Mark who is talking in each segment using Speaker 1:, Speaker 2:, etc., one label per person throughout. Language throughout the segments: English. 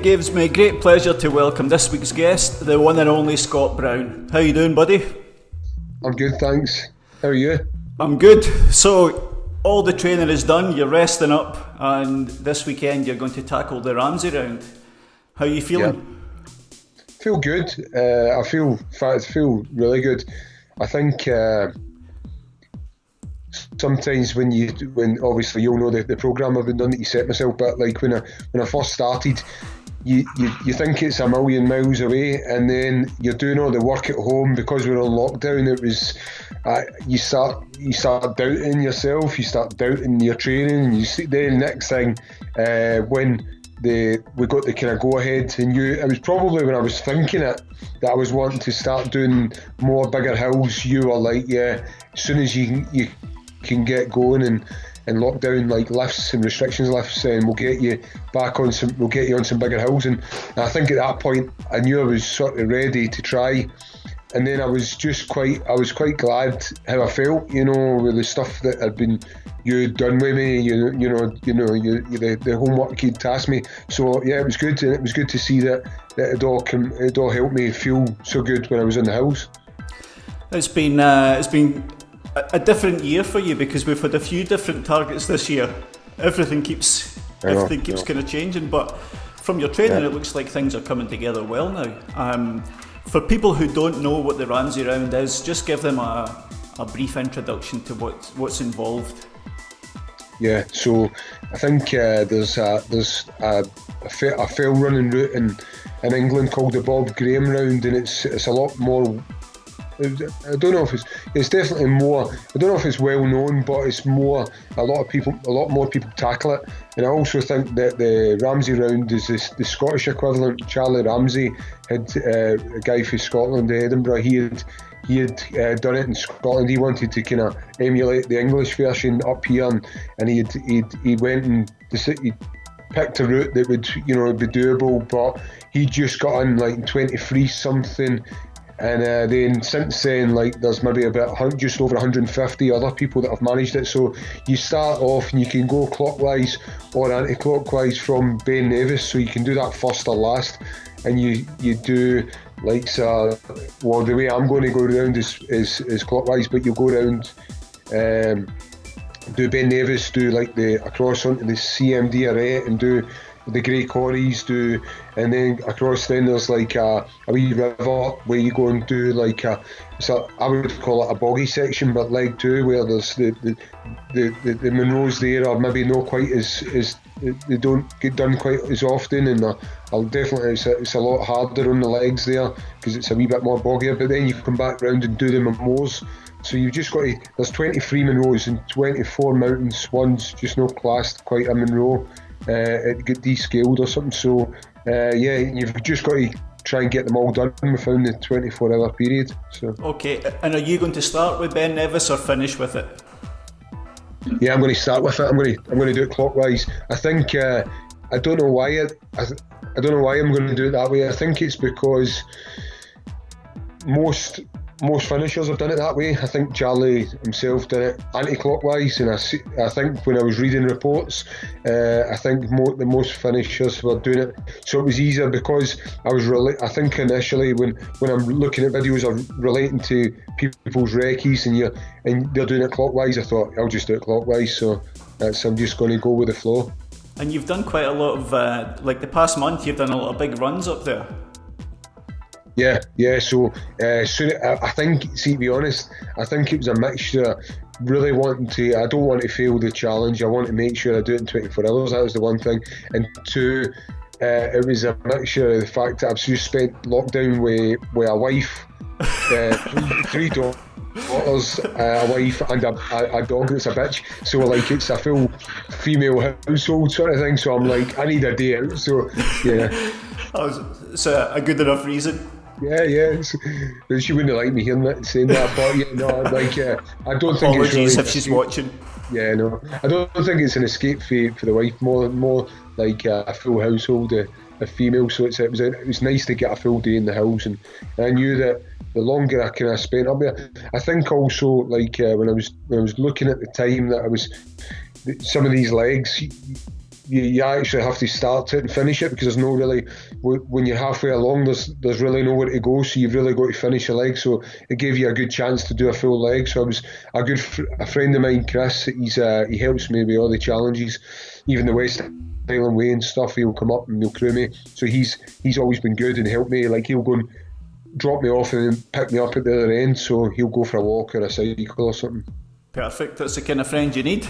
Speaker 1: gives me great pleasure to welcome this week's guest, the one and only Scott Brown. How you doing, buddy?
Speaker 2: I'm good, thanks. How are you?
Speaker 1: I'm good. So, all the training is done, you're resting up, and this weekend you're going to tackle the Ramsey round. How are you feeling?
Speaker 2: Yeah. Feel good. I feel really good. I think sometimes when obviously you'll know the programme I've been done that you set myself, but like when I first started, you think it's a million miles away, and then you're doing all the work at home because we're on lockdown. It was you start doubting yourself, you start doubting your training, and you see then next thing when we got the kind of go ahead, and it was probably when I was thinking it that I was wanting to start doing more bigger hills. You were like, yeah, as soon as you can get going and lock down like lifts and restrictions lifts, and we'll get you on some bigger hills. And I think at that point I knew I was sort of ready to try. And then I was quite glad how I felt, with the stuff that you'd done with me, the homework you'd tasked me. So yeah, it was good, and it was good to see that it all helped me feel so good when I was in the hills.
Speaker 1: It's been a different year for you because we've had a few different targets this year. Everything keeps kind of changing, but from your training, it looks like things are coming together well now. For people who don't know what the Ramsey round is, just give them a brief introduction to what's involved.
Speaker 2: Yeah, so I think there's a fell running route in England called the Bob Graham round, and it's a lot more. I don't know if it's definitely more. I don't know if it's well known, but it's more. A lot more people tackle it, and I also think that the Ramsey round is the Scottish equivalent. Charlie Ramsey had a guy from Scotland, Edinburgh. He had done it in Scotland. He wanted to kind of emulate the English version up here, and he went and he picked a route that would be doable, but he just got in like 23 something. And then since then, like there's maybe about just over 150 other people that have managed it. So you start off and you can go clockwise or anti-clockwise from Ben Nevis. So you can do that first or last, and you do like the way I'm going to go around is clockwise, but you go around. Do Ben Nevis, do like the across onto the CMD array, and do the Grey Quarries, and then across then there's like a wee river where you go and do like I would call it a boggy section, but leg 2, where there's the Monroes there are maybe not quite as they don't get done quite as often, and I'll definitely it's a lot harder on the legs there because it's a wee bit more boggier. But then you come back round and do the Monroes. So you've just got there's 23 Monroes and 24 mountains. One's just not classed quite a Monroe. It get descaled or something. So you've just got to try and get them all done within the 24-hour period. So
Speaker 1: okay, and are you going to start with Ben Nevis or finish with it?
Speaker 2: Yeah, I'm going to start with it. I'm going to do it clockwise. I think I don't know why I don't know why I'm going to do it that way. I think it's because most finishers have done it that way. I think Charlie himself did it anti-clockwise, and I think when I was reading reports, I think the most finishers were doing it. So it was easier because I think initially when I'm looking at videos of relating to people's recce's and they're doing it clockwise, I thought I'll just do it clockwise. So I'm just going to go with the flow.
Speaker 1: And you've done quite a lot of like the past month. You've done a lot of big runs up there.
Speaker 2: Yeah. So I think, to be honest, I think it was a mixture. Really wanting to, I don't want to fail the challenge. I want to make sure I do it in 24 hours. That was the one thing. And 2, it was a mixture of the fact that I've just spent lockdown with a wife, 3 daughters, a wife, and a dog that's a bitch. So like it's a full female household sort of thing. So I'm like, I need a day out. So yeah.
Speaker 1: It's a good enough reason.
Speaker 2: Yeah. She wouldn't like me hearing that, saying that, but I don't think it's really
Speaker 1: if she's watching.
Speaker 2: Yeah, no, I don't think it's an escape for the wife. More like a full household, a female. So it was nice to get a full day in the house, and I knew that the longer I kind of spent up there. I think also like when I was looking at the time that I was some of these legs. you actually have to start it and finish it, because there's no really, when you're halfway along, there's really nowhere to go, so you've really got to finish a leg. So it gave you a good chance to do a full leg. So I was a friend of mine, Chris. He helps me with all the challenges, even the West Island Way and stuff. He'll come up and he'll crew me. So he's always been good and helped me. Like, he'll go and drop me off and then pick me up at the other end. So he'll go for a walk or a cycle or something.
Speaker 1: Perfect. That's the kind of friend you need.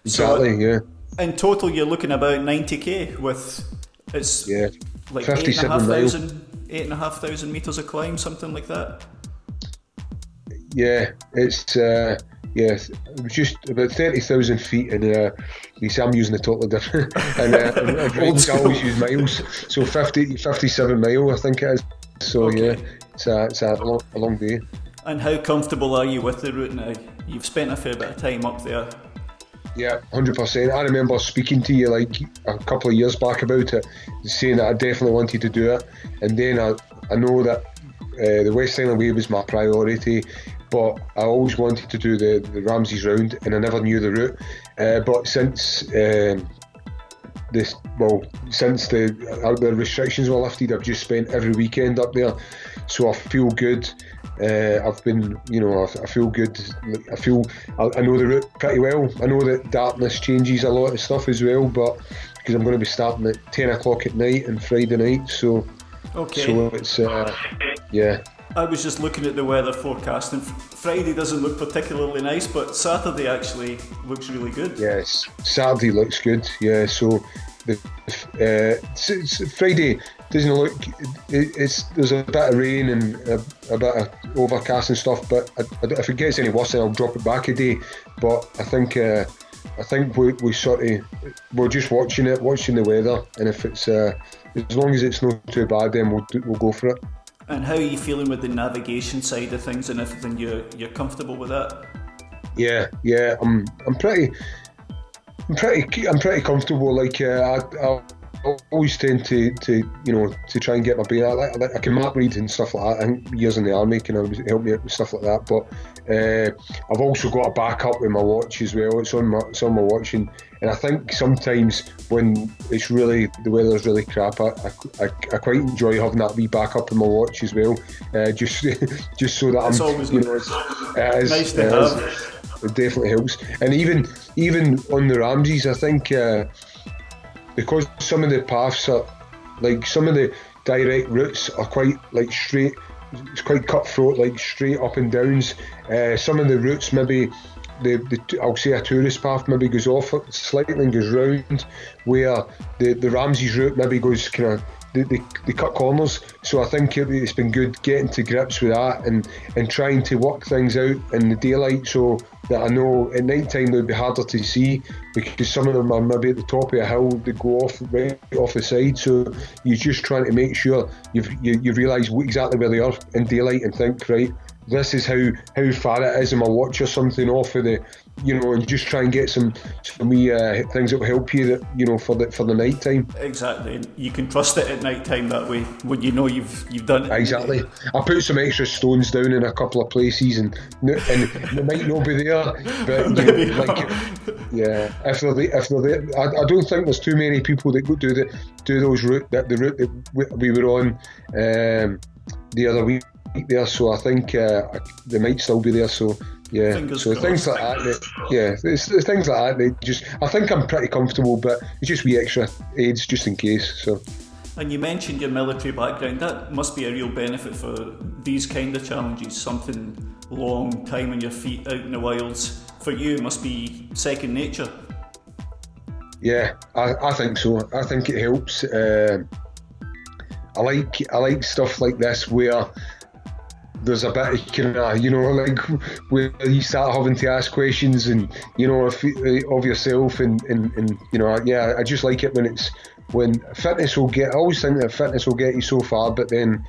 Speaker 2: Exactly.
Speaker 1: So,
Speaker 2: yeah.
Speaker 1: In total, you're looking about 90k with like 8,500 meters of climb, something like that.
Speaker 2: Yeah, it's just about 30,000 feet, and you see, I'm using the totally different. And I always use miles, so 57 mile, I think it is. So okay. Yeah, it's a long day.
Speaker 1: And how comfortable are you with the route now? You've spent a fair bit of time up there.
Speaker 2: Yeah, 100%. I remember speaking to you like a couple of years back about it, saying that I definitely wanted to do it. And then I know that the West Island Way was my priority, but I always wanted to do the Ramsay's round, and I never knew the route. But since the restrictions were lifted, I've just spent every weekend up there, so I feel good. I feel good. I know the route pretty well. I know that darkness changes a lot of stuff as well, but because I'm going to be starting at 10 o'clock at night and Friday night, so it's yeah.
Speaker 1: I was just looking at the weather forecast, and Friday doesn't look particularly nice, but Saturday actually looks really good.
Speaker 2: Yes, Saturday looks good. Yeah, so Friday doesn't look. There's a bit of rain and a bit of overcast and stuff, but if it gets any worse, then I'll drop it back a day. But I think we're just watching the weather, and if it's as long as it's not too bad, then we'll go for it.
Speaker 1: And how are you feeling with the navigation side of things and everything? You're comfortable with that?
Speaker 2: Yeah. I'm pretty comfortable. Like I always tend to try and get my brain. I can map read and stuff like that. I think years in the army can help me out with stuff like that. But I've also got a backup with my watch as well. It's on my watch, and I think sometimes when it's really the weather's really crap, I quite enjoy having that wee backup in my watch as well. Just so that
Speaker 1: it's
Speaker 2: I'm
Speaker 1: always
Speaker 2: it's
Speaker 1: nice to have.
Speaker 2: It definitely helps. And even on the Ramsay's, I think because some of the paths are like, some of the direct routes are quite like straight. It's quite cutthroat, like straight up and downs. Some of the routes, maybe I'll say a tourist path maybe goes off slightly and goes round, where the Ramsay's route maybe goes kind of, they cut corners. So I think it's been good getting to grips with that and trying to work things out in the daylight, so that I know at night time they'll be harder to see, because some of them are maybe at the top of a hill, they go off right off the side. So you're just trying to make sure you realise exactly where they are in daylight and think, right, this is how far it is in my watch or something off of the, and just try and get some wee things that will help you that, for the night time.
Speaker 1: Exactly. You can trust it at night time that way, when you know you've done it.
Speaker 2: Exactly. I put some extra stones down in a couple of places, and they might not be there, but yeah, if they're there, I don't think there's too many people that do those route that we were on the other week there, so I think they might still be there. So yeah,
Speaker 1: fingers
Speaker 2: so
Speaker 1: crossed.
Speaker 2: Things like that. It's things like that. I think I'm pretty comfortable, but it's just wee extra aids just in case. So.
Speaker 1: And you mentioned your military background. That must be a real benefit for these kind of challenges. Something long, time on your feet, out in the wilds. For you, must be second nature.
Speaker 2: Yeah, I think so. I think it helps. I like stuff like this where there's a bit of kind of, like where you start having to ask questions and of yourself and I just like it when fitness will get. I always think that fitness will get you so far, but then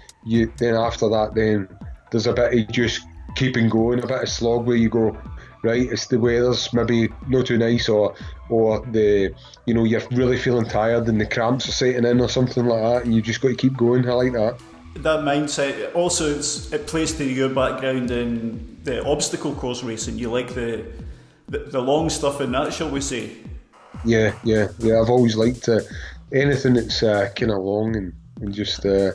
Speaker 2: after that, then there's a bit of just keeping going, a bit of slog where you go, right, it's the weather's maybe not too nice, or the you're really feeling tired and the cramps are setting in or something like that, and you just got to keep going. I like that.
Speaker 1: That mindset also, it plays to your background in the obstacle course racing. You like the long stuff in that, shall we say?
Speaker 2: I've always liked anything that's kind of long and just
Speaker 1: How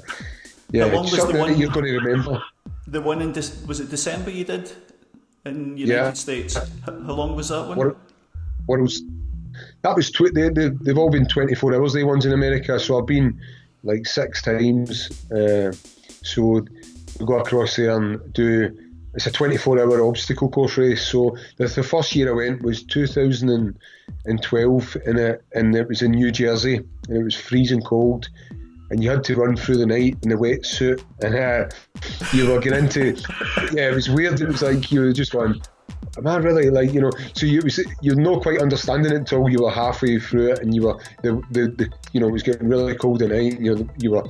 Speaker 1: long was the
Speaker 2: something that
Speaker 1: one?
Speaker 2: you're going to remember.
Speaker 1: The one in was it December you did in
Speaker 2: Yeah,
Speaker 1: United States? How long was that one?
Speaker 2: what else? That was they've all been 24 hours. They ones in America. So I've been like 6 times. So we go across there and do. It's a 24-hour obstacle course race. So the first year I went was 2012, and it was in New Jersey, and it was freezing cold, and you had to run through the night in a wetsuit, and you were getting into. Yeah, it was weird. It was like you were just going, am I really so you're not quite understanding it until you were halfway through it, and you were the it was getting really cold at night, and you were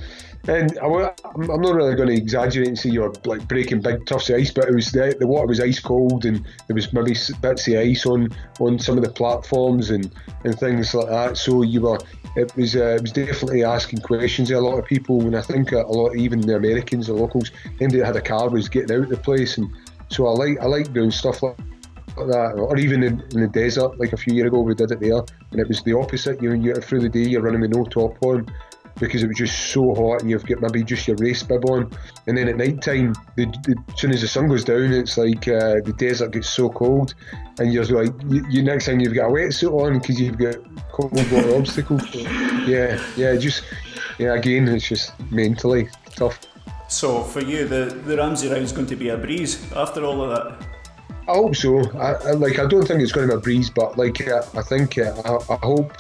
Speaker 2: and I'm not really going to exaggerate and say you were like breaking big tufts of ice, but it was the water was ice cold, and there was maybe bits of ice on some of the platforms and things like that. So it was definitely asking questions to a lot of people, and I think a lot, even the Americans, the locals, anybody that had a car was getting out of the place, and so I like doing stuff like that, or even in the desert. Like a few years ago, we did it there, and it was the opposite. You through the day you're running with no top on because it was just so hot, and you've got maybe just your race bib on, and then at night time, as soon as the sun goes down, it's like the desert gets so cold, and you're like, you next time you've got a wetsuit on because you've got cold water obstacles. So, again, it's just mentally tough.
Speaker 1: So for you, the Ramsey round's going to be a breeze after all of that.
Speaker 2: I hope so. I don't think it's going to be a breeze, but I think I hope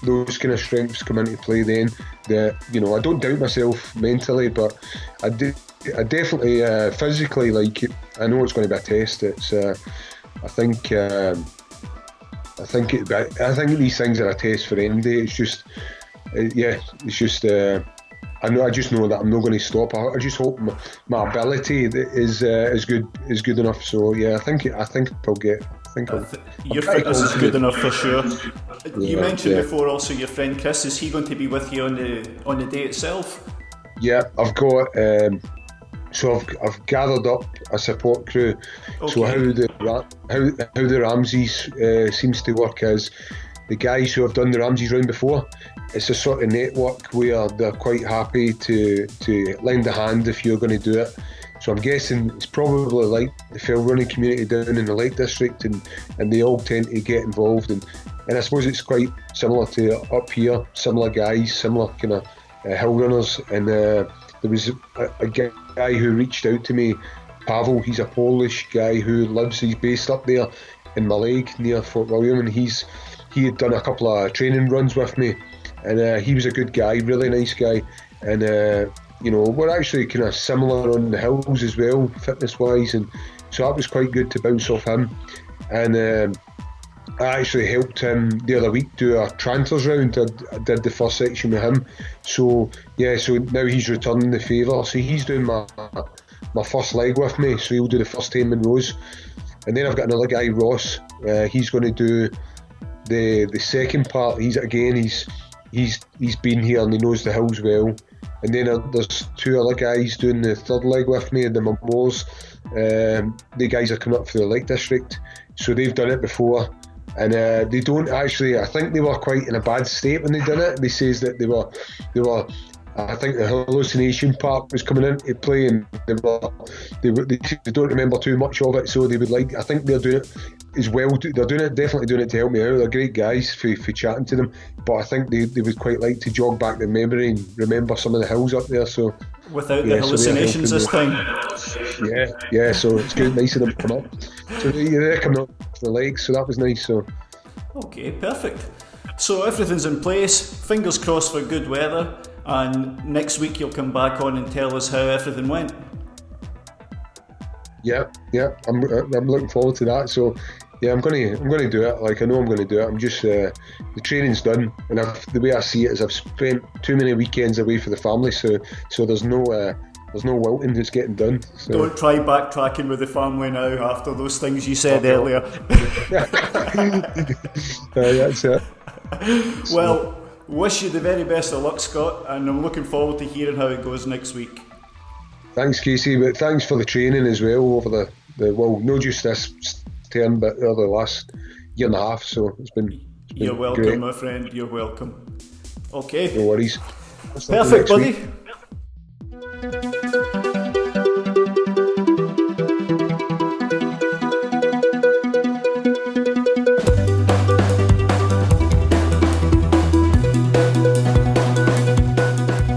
Speaker 2: those kind of strengths come into play. Then I don't doubt myself mentally, but I definitely physically, I know it's going to be a test. It's I think these things are a test for any day. It's just I just know that I'm not going to stop. I just hope my ability is good enough. So yeah, I think I'll get.
Speaker 1: Your fitness is good enough for sure. You mentioned before also your friend Chris. Is he going to be with you on the day itself?
Speaker 2: Yeah, I've got. I've gathered up a support crew. Okay. So how the Ramsay's seems to work is the guys who have done the Ramsay's round before. It's a sort of network where they're quite happy to lend a hand if you're going to do it. So I'm guessing it's probably like the fell running community down in the Lake District, and they all tend to get involved. And I suppose it's quite similar to up here, similar guys, similar kind of hill runners. And there was a guy who reached out to me, Pavel. He's a Polish guy he's based up there in Mallaig near Fort William, and he had done a couple of training runs with me. And he was a good guy, really nice guy, and we're actually kind of similar on the hills as well, fitness wise, and so that was quite good to bounce off him. And I actually helped him the other week do a Tranters round. I did the first section with him, so now he's returning the favour. So he's doing my first leg with me, so he'll do the first 10 Monroes, and then I've got another guy, Ross. He's going to do the second part. He's been here and he knows the hills well. And then there's two other guys doing the third leg with me, the Monroes. The guys are coming up for the Lake District, so they've done it before. And they don't actually. I think they were quite in a bad state when they did it. They says that they were. I think the hallucination part was coming into play, and they don't remember too much of it. So they would like. I think they're doing it as well. They're definitely doing it to help me out. They're great guys for chatting to them. But I think they would quite like to jog back their memory and remember some of the hills up there. So
Speaker 1: without the hallucinations this time.
Speaker 2: Yeah. So it's good, nice of them to come up. So they're coming up to the lakes. So that was nice. So.
Speaker 1: Okay, perfect. So everything's in place. Fingers crossed for good weather. And next week you'll come back on and tell us how everything went. Yeah.
Speaker 2: I'm looking forward to that. So yeah, I'm going to do it. Like I know I'm going to do it. I'm just the training's done, and the way I see it is I've spent too many weekends away for the family. So there's no wilting that's getting done. So.
Speaker 1: Don't try backtracking with the family now after those things you said earlier.
Speaker 2: That's it.
Speaker 1: Well. Wish you the very best of luck, Scott, and I'm looking forward to hearing how it goes next week.
Speaker 2: Thanks, Casey, but thanks for the training as well over the not just this term, but the last year and a half. So it's been
Speaker 1: You're welcome,
Speaker 2: great.
Speaker 1: my friend. You're welcome. Okay.
Speaker 2: No worries.
Speaker 1: Perfect, buddy.